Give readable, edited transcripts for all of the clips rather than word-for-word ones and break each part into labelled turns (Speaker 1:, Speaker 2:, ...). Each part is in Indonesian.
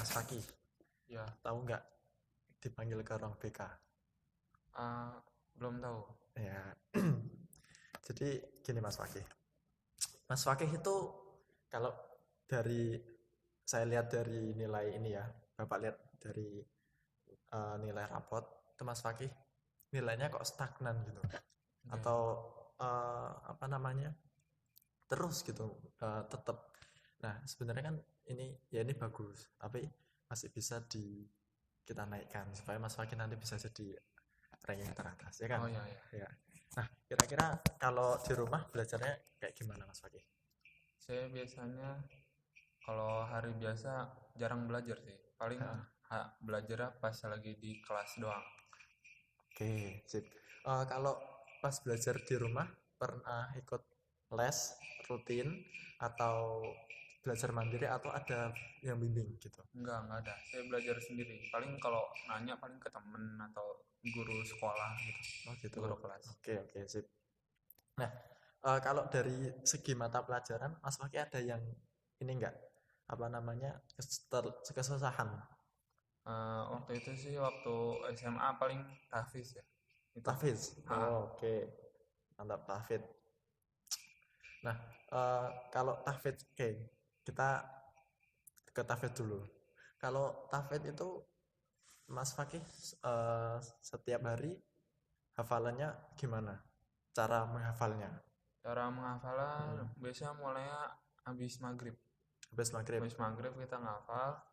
Speaker 1: Mas Fakih.
Speaker 2: Ya,
Speaker 1: Tahu nggak dipanggil ke ruang BK?
Speaker 2: belum tahu.
Speaker 1: Ya. Jadi gini Mas Fakih. Mas Fakih itu kalau dari saya lihat dari nilai ini ya, Bapak lihat dari nilai rapot itu Mas Fakih nilainya kok stagnan gitu
Speaker 2: Oke.
Speaker 1: atau apa namanya terus gitu tetap. Nah sebenarnya kan ini bagus, tapi masih bisa kita naikkan supaya Mas Fakih nanti bisa jadi ranking teratas ya kan.
Speaker 2: Oh ya ya.
Speaker 1: Ya. Nah kira-kira kalau di rumah belajarnya kayak gimana Mas Fakih?
Speaker 2: Saya biasanya kalau hari biasa jarang belajar sih. Paling
Speaker 1: Heeh.
Speaker 2: belajar pas lagi di kelas doang.
Speaker 1: Oke, sip. Kalau pas belajar di rumah pernah ikut les rutin atau belajar mandiri atau ada yang bimbing gitu?
Speaker 2: Enggak ada. Saya belajar sendiri. Paling kalau nanya paling ke temen atau guru sekolah gitu.
Speaker 1: Oh gitu.
Speaker 2: Guru kelas.
Speaker 1: Oke, sip. Nah, kalau dari segi mata pelajaran, Mas Maki ada yang ini enggak? Apa namanya? Kesusahan.
Speaker 2: Waktu itu sih waktu SMA paling tahfiz ya. Itu.
Speaker 1: Tahfiz.
Speaker 2: Ah,
Speaker 1: Oh, oke. Mantap tahfiz. Nah, kalau tahfiz, oke, kita ke tahfiz dulu. Kalau tahfiz itu Mas Fakih setiap hari hafalannya gimana? Cara menghafalnya?
Speaker 2: cara menghafalnya
Speaker 1: Hmm.
Speaker 2: biasanya mulainya habis maghrib.
Speaker 1: Habis maghrib.
Speaker 2: Habis maghrib kita ngafal.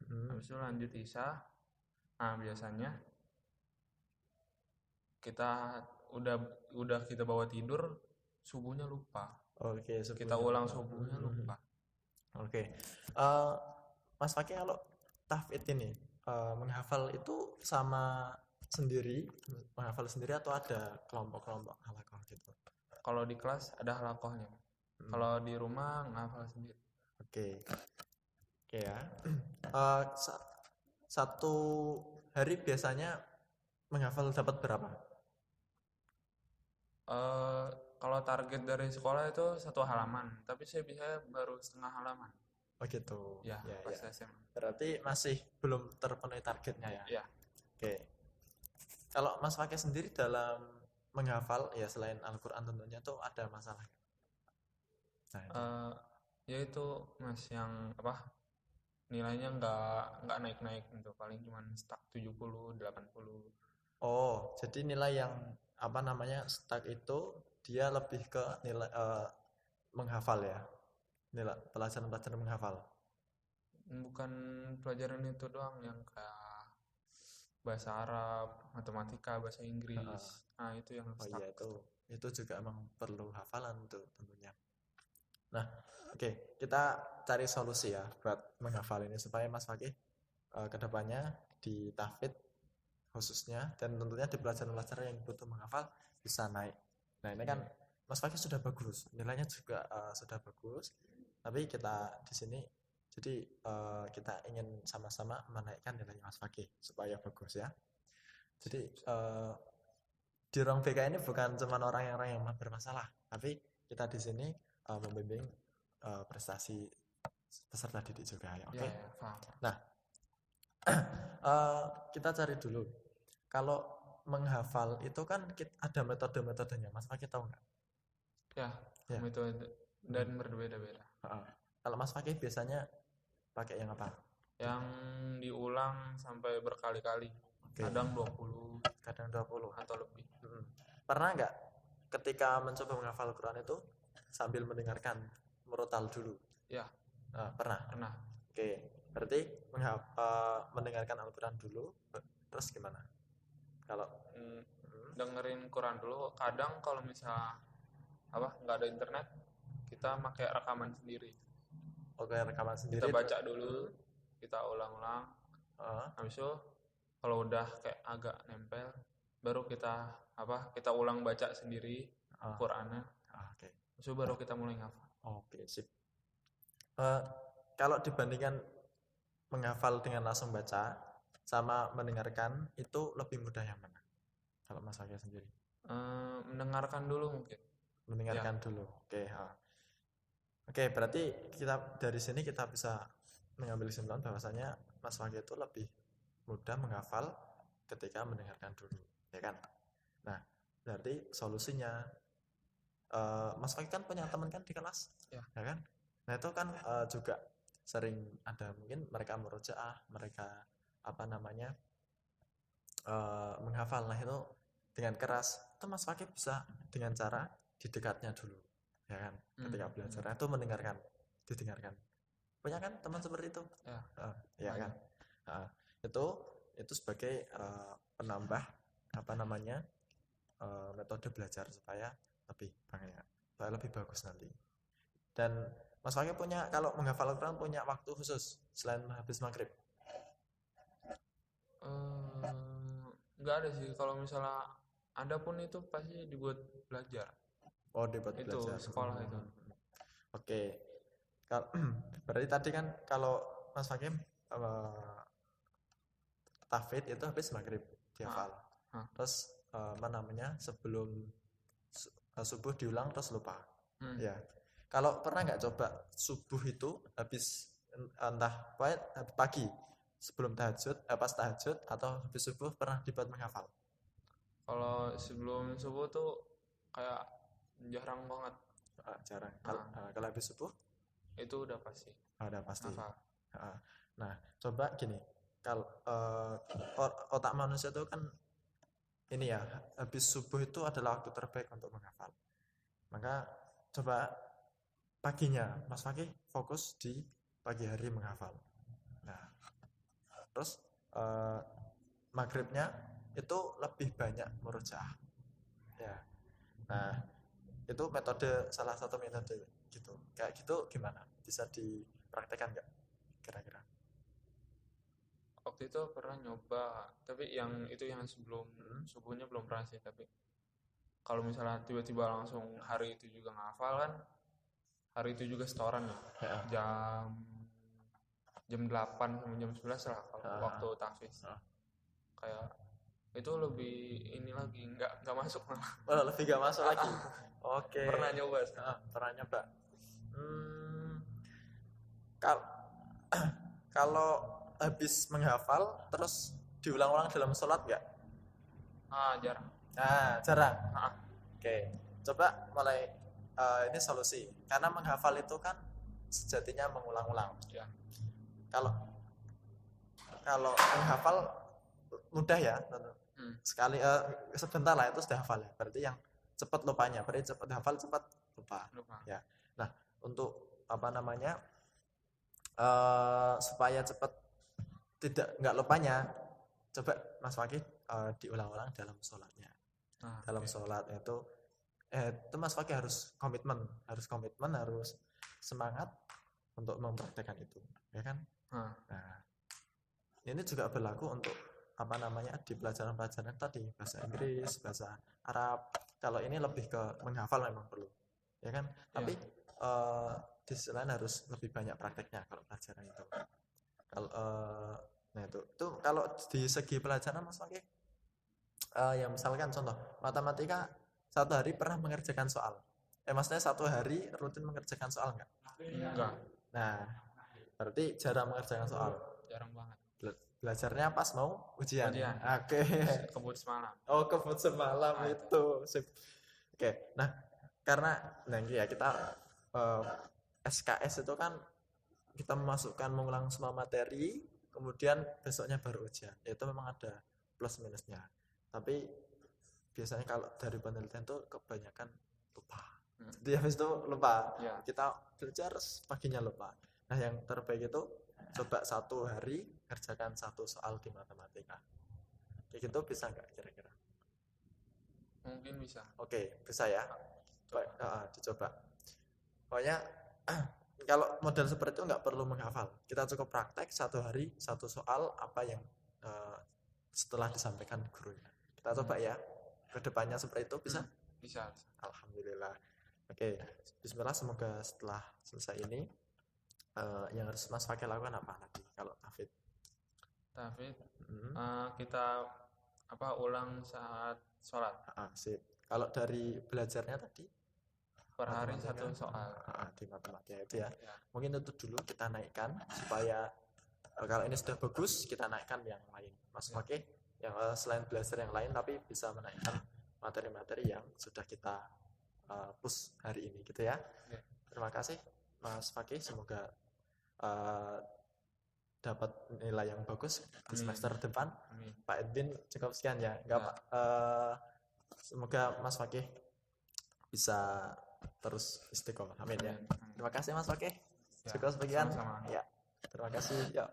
Speaker 1: Hmm.
Speaker 2: Habis itu lanjut isya. Nah biasanya kita udah udah kita bawa tidur, subuhnya lupa.
Speaker 1: Oke,
Speaker 2: Kita
Speaker 1: subuhnya
Speaker 2: ulang
Speaker 1: lupa.
Speaker 2: subuhnya lupa.
Speaker 1: Oke. Eh, Mas Fakih kalau tahfidz ini menghafal itu sama sendiri, menghafal sendiri atau ada kelompok-kelompok halakoh gitu?
Speaker 2: Kalau di kelas ada halakohnya.
Speaker 1: Hmm.
Speaker 2: Kalau di rumah ngafal sendiri.
Speaker 1: Oke, oke ya. Satu hari biasanya menghafal dapat berapa?
Speaker 2: Eh kalau target dari sekolah itu 1 halaman, tapi saya bisa baru setengah halaman.
Speaker 1: Oh gitu.
Speaker 2: Ya,
Speaker 1: Ya,
Speaker 2: pas
Speaker 1: ya.
Speaker 2: SMA.
Speaker 1: Berarti masih belum terpenuhi targetnya ya.
Speaker 2: Ya,
Speaker 1: Oke. Kalau Mas Fakih sendiri dalam menghafal ya selain Al-Qur'an tentunya tuh ada masalah. Nah, itu.
Speaker 2: eh yaitu mas yang apa nilainya nggak naik-naik gitu, paling cuma stuck 70, 80.
Speaker 1: Oh, jadi nilai yang apa namanya stuck itu dia lebih ke nilai menghafal ya. Nilai pelajaran-pelajaran menghafal.
Speaker 2: Bukan pelajaran itu doang yang kayak bahasa Arab, matematika, bahasa Inggris.
Speaker 1: Heeh.
Speaker 2: Nah, itu yang
Speaker 1: Oh
Speaker 2: stuck
Speaker 1: iya
Speaker 2: tuh.
Speaker 1: itu juga emang perlu hafalan tuh tentunya. Nah, oke, kita cari solusi ya buat menghafal ini supaya Mas Fakih kedepannya di tahfidz khususnya dan tentunya di pelajaran-pelajaran yang butuh menghafal bisa naik. Nah ini kan
Speaker 2: Iya.
Speaker 1: Mas Fakih sudah bagus, nilainya juga sudah bagus. Tapi kita di sini jadi kita ingin sama-sama menaikkan nilainya Mas Fakih supaya bagus ya. Jadi di ruang BK ini bukan cuma orang-orang yang bermasalah, tapi kita di sini membimbing prestasi peserta didik juga ya.
Speaker 2: Iya,
Speaker 1: Oke.
Speaker 2: ya, paham.
Speaker 1: Nah, kita cari dulu. Kalau menghafal itu kan ada metode-metodenya. Mas Fakih tahu nggak?
Speaker 2: Ya,
Speaker 1: Ya.
Speaker 2: metode dan berbeda-beda.
Speaker 1: Kalau Mas Fakih biasanya pakai yang apa?
Speaker 2: Yang diulang sampai berkali-kali.
Speaker 1: Oke.
Speaker 2: Kadang 20
Speaker 1: Kadang 20.
Speaker 2: atau lebih.
Speaker 1: Pernah nggak ketika mencoba menghafal Quran itu sambil mendengarkan murotal dulu?
Speaker 2: Ya,
Speaker 1: Pernah.
Speaker 2: pernah.
Speaker 1: Oke. Berarti mendengarkan Al-Quran dulu, terus gimana? Kalau
Speaker 2: Dengerin Quran dulu. Kadang kalau misalnya nggak ada internet, kita pakai rekaman sendiri.
Speaker 1: oke rekaman
Speaker 2: Kita
Speaker 1: sendiri terus
Speaker 2: baca dulu, kita ulang-ulang.
Speaker 1: uh,
Speaker 2: Habis itu kalau udah kayak agak nempel, baru kita ulang baca sendiri
Speaker 1: uh,
Speaker 2: Qurannya.
Speaker 1: oke.
Speaker 2: Habis itu baru kita mulai ngafal.
Speaker 1: Oke, sip. Kalau dibandingkan menghafal dengan langsung baca sama mendengarkan itu lebih mudah yang mana? Kalau Mas Fakih sendiri?
Speaker 2: Mendengarkan dulu mungkin.
Speaker 1: Mendengarkan
Speaker 2: Ya.
Speaker 1: dulu. Oke, Oke, berarti kita dari sini kita bisa mengambil kesimpulan bahwasanya Mas Fakih itu lebih mudah menghafal ketika mendengarkan dulu, ya kan? Nah, berarti solusinya Mas Fakih kan punya teman kan di kelas,
Speaker 2: Ya.
Speaker 1: kan? Nah itu kan juga sering ada mungkin mereka murojaah, mereka menghafal. Nah itu dengan keras itu Mas Fakih bisa dengan cara didekatnya dulu, ya kan? Ketika belajar itu didengarkan. Punya kan teman seperti itu?
Speaker 2: Ya.
Speaker 1: Ya kan? Itu sebagai penambah metode belajar supaya lebih banyak, supaya lebih bagus nanti. Dan Mas Fakih punya, kalau menghafal Al-Quran punya waktu khusus selain habis maghrib?
Speaker 2: Nggak ada sih, kalau misalnya ada pun itu pasti dibuat belajar.
Speaker 1: Oh, dibuat
Speaker 2: Itu
Speaker 1: belajar.
Speaker 2: sekolah itu.
Speaker 1: Oke. Berarti tadi kan kalau Mas Fakih tahfidz itu habis maghrib dihafal. Terus sebelum subuh diulang terus lupa. Ya. Kalau pernah nggak coba subuh itu habis entah pagi sebelum tahajud, pas tahajud atau habis subuh pernah dibuat menghafal?
Speaker 2: Kalau sebelum subuh tuh kayak jarang banget.
Speaker 1: Jarang. Kalau habis subuh?
Speaker 2: Itu udah pasti.
Speaker 1: Udah pasti.
Speaker 2: Hafal.
Speaker 1: Nah, coba gini. Kalau otak manusia itu kan ini ya, habis subuh itu adalah waktu terbaik untuk menghafal. Maka coba paginya Mas Fakih fokus di pagi hari menghafal. Nah, terus maghribnya itu lebih banyak murojaah. Ya. Nah, itu salah satu metode gitu. Kayak gitu gimana? Bisa dipraktekkan nggak kira-kira?
Speaker 2: Waktu itu pernah nyoba, tapi yang sebelum subuhnya belum pernah sih. Tapi kalau misalnya tiba-tiba langsung hari itu juga ngafal kan, hari itu juga setoran ya. Jam 8 sampai jam 11 lah kalau waktu tahfiz. Kayak itu lebih ini lagi, nggak masuk malah.
Speaker 1: Lebih nggak masuk lagi. Oke.
Speaker 2: Pernah nyoba.
Speaker 1: Pernah nyoba. Kalau habis menghafal terus diulang-ulang dalam sholat nggak?
Speaker 2: Jarang.
Speaker 1: Jarang. Oke. Coba mulai ini solusi. Karena menghafal itu kan sejatinya mengulang-ulang.
Speaker 2: Ya.
Speaker 1: Kalau menghafal mudah ya. Sekali sebentar lah itu sudah hafal ya. Berarti yang cepat lupanya. Berarti cepat hafal cepat lupa. Ya. Nah, untuk supaya cepat nggak lupanya, coba Mas Fakih diulang-ulang dalam sholatnya. Dalam sholat itu Mas Fakih harus komitmen, harus semangat untuk mempraktekkan itu, ya kan? Nah, ini juga berlaku untuk di pelajaran-pelajaran tadi, bahasa Inggris, bahasa Arab. Kalau ini lebih ke menghafal memang perlu, ya kan? Tapi di sisi lain harus lebih banyak prakteknya kalau pelajaran itu. Nah itu kalau di segi pelajaran Mas Fakih, ya misalkan contoh matematika, satu hari pernah mengerjakan soal. Maksudnya satu hari rutin mengerjakan soal nggak?
Speaker 2: Enggak.
Speaker 1: Nah, berarti jarang mengerjakan soal.
Speaker 2: Jarang banget.
Speaker 1: Belajarnya pas mau ujian. Oke.
Speaker 2: Kebut semalam.
Speaker 1: Oh, kebut semalam itu. Sip. Oke. Nah, karena ya kita SKS itu kan kita mengulang semua materi, kemudian besoknya baru ujian. Itu memang ada plus minusnya. Tapi biasanya kalau dari penelitian itu kebanyakan lupa. Jadi habis itu lupa.
Speaker 2: Ya.
Speaker 1: Kita belajar paginya lupa. Nah, yang terbaik itu coba satu hari kerjakan satu soal di matematika. Kayak gitu bisa nggak kira-kira?
Speaker 2: Mungkin bisa.
Speaker 1: Oke, bisa ya. Dicoba. Pokoknya kalau model seperti itu nggak perlu menghafal. Kita cukup praktek satu hari satu soal apa yang setelah disampaikan gurunya. Kita coba ya. Kedepannya seperti itu bisa?
Speaker 2: Bisa.
Speaker 1: Alhamdulillah. Oke, bismillah, semoga setelah selesai ini yang harus Mas Fakih lakukan apa nanti kalau tahfidz?
Speaker 2: Kita ulang saat sholat.
Speaker 1: Sip. Kalau dari belajarnya tadi?
Speaker 2: Per hari satu soal.
Speaker 1: Di matematika itu ya. Mungkin itu dulu kita naikkan supaya kalau ini sudah bagus kita naikkan yang lain. Mas Fakih yang selain belajar yang lain tapi bisa menaikkan materi-materi yang sudah kita push hari ini gitu ya. Terima kasih Mas Fakih, semoga dapat nilai yang bagus di semester depan. Pak Edwin cukup sekian ya. Semoga Mas Fakih bisa terus istiqomah. Amin ya. Terima kasih Mas Fakih. Cukup sekian. Ya. Terima kasih. Ya.